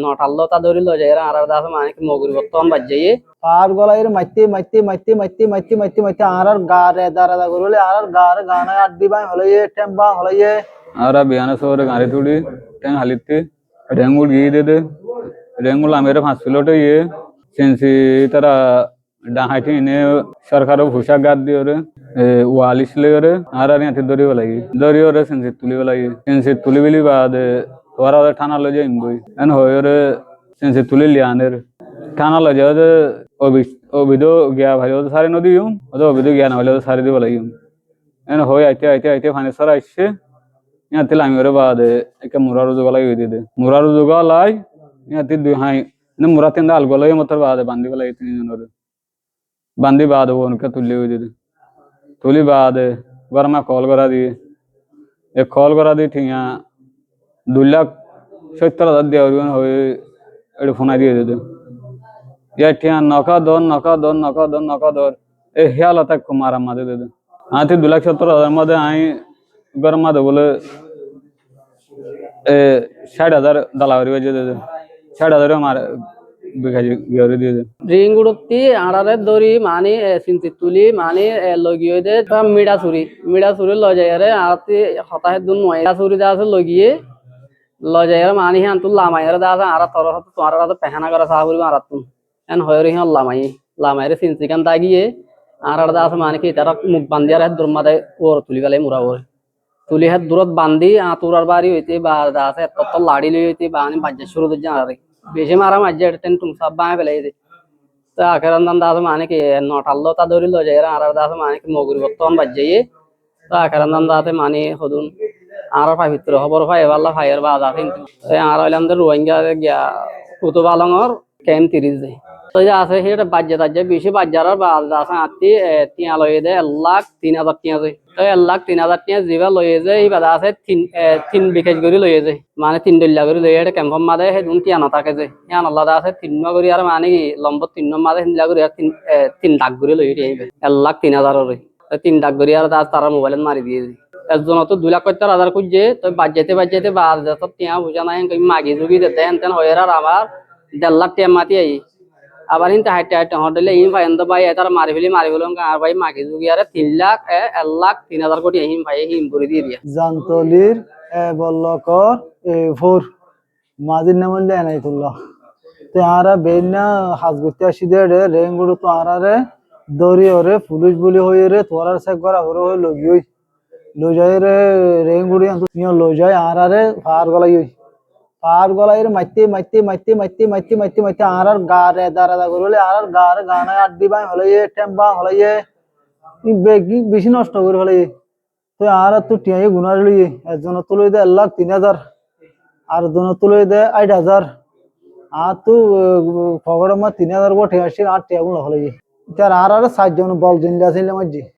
নটাল্লো তা ধরি লো যায় আর দাস মানে মগুরি বর্তমান বাজে পার গলায় মাইতে মাইতে মাইতে মাইতে মাইতে মাইতে মাইতে আর গারে দারা করলে আর গার গানা আর দিবাই হলে টেম্বা হলে আর বিয়ানা সরে গাড়ি তুলি ট্যাং হালিতে রেঙ্গুল গিয়ে দে রেঙ্গুল আমের 5 কিলোটে সেন্সি তারা ডাহাইতে ইনে সরকারও ভুষা গাদ দিয়ে রে ওয়ালিশ লে রে আর ইয়াতে দরিও লাগি দরিও রে সেন্সি তুলিও লাগি সেন্সি তুলি বিলি বাদ তোরা ঠানা লয়ে যাইম বই এন হয় রে সেন্সি তুলি লিয়ানের ঠানা লয়ে যাও যে অবিদো গিয়া ভাই সারে নদীও ওদো অবিদো গিয়া না হলে সারে দিব লাগিম এন হয় আইতে আইতে আইতে ফানেসর আইছে ইয়াতে লামি রে বাদ একে মুরারু জগলাই হই দিদে মুরারু জগলাই ইয়াতে দুই হাই ने मुरातिंद अलगोलय मतर बाद बांदी वाला इतनी जनोर बांदी बाद वो उनका तुल्य हुई दे तुली बाद वरमा कॉल करा दी एक कॉल करा दी ठीक है 2,70,000 दिया और होए एड फोन आ दिए दे या ठीक नौका दोन ए ह्याल तक कुमार मादे दे हाँ थी 2,70,000 मधे आई गरमा दे बोले 60,000 दलावरी वजह दे 60,000 हमारे রিংগুড়তি আড়ারে দড়ি মানে চিন্তি তুলি মানে লগিয়ে দে মিডা চুরি লজাইরে আরতি হতাহে দুন ময়রা চুরি দা আছে লগিয়ে লজাইরে মানে হান তুল লামাইরে দা আছে আর তর হতে তোমার আর পেহানা করা সাহাবুরি মারাতুন এন হয়রি হান লামাইরে চিন্তি কান দাগিয়ে আর দা আছে মানে কি তারা মুখ বান্দিয়ার হাত দুরমাদে ওর তুলি গলে মুরা ওর তুলি হাত দূরত বান্ধি আতুরার বাড়ি হইতে বা দা আছে তত লাড়ি লই হইতে বা আমি বাজ্যা শুরু দে জানারে বেশি মারা মাঝে টেন টুম সব বাঁয়ে ফেলাই দে তো আখের দাস মানে কি নটাল্লো তা ধরি লো যায় আর দাস মানে কি মগুরি বর্তমান বাজে তো আখের দাতে মানে হদুন আর ভাই ভিতরে খবর ভাই এবার ভাইয়ের বাদ আছে কিন্তু আর হইলাম রোহিঙ্গা গিয়া কুতুব আলমর ক্যাম্প 30 যায় তো যে আছে সেটা বাজ্যে তাজ্যে বেশি বাজ্যার বাদ আছে আত্মি টিয়া লয়ে দেয় 1,03,000 টিয়া যায় তো 1,03,000 টিয়া যিবা লয়ে যায় এই বাদ আছে 3 বিকেজ করে লয়ে যায় মানে 3 ডল্লা করে লয়ে এটা ক্যাম্পম মাদে সেই দুন টিয়া নাথাকে যে ইয়ান আল্লাহ আছে 3 করে আর মানে কি লম্ব 3 মাদে হিন্দলা করে 3 ডাক করে লয়ে যাইবে 1,03,000 রে 3 ডাক করে আর দাস তারা মোবাইলে মারি দিয়ে একজন তো 2,70,000 খুঁজছে তো বাজ্যাতে বাদ যত টিয়া বুঝা নাই মাগি জুগি দেন তেন হয়ে আর আবার 1.5 লাখ টিয়া মাতি আই আবার ইনতে হাইটে হডলে ইন ভাই এন্দ ভাই এটার মারি ফেলি আর ভাই মাগি জুগি আর 1,03,000 কোটি হিম ভাই হিম করে দিয়ে দিয়া জান্তলির বল্লকর 4 মাজির নামলে এনাইতুল্লাহ তে আরা বেনা হাজগুতি আসিদে রেঙ্গুড়ু তো আরারে দরি ওরে পুলিশ বলি হই রে তোরার সে গরা হরে হই লগই লজাই রে রেঙ্গুড়ি নিও লজাই আরারে ফার গলাই পার গলায় মাইতে মাইতে মাইতে মাইতে মাইতে মাইতে মাইতে আর গারে দারা করলে আর গার গানা আর দিবাই হলে টেম্বা হলে বেগি বেশি নষ্ট করে হলে তো আর তো টিয়াই গুনার লই একজন তুলে দে 1,03,000 আর জন তুলে দে 8,000 আর তো ফগড় মা 3,000 বটে আসে আর টিয়া গুলো হলে তার আর 7 জন বল জিনলা ছিল মাঝি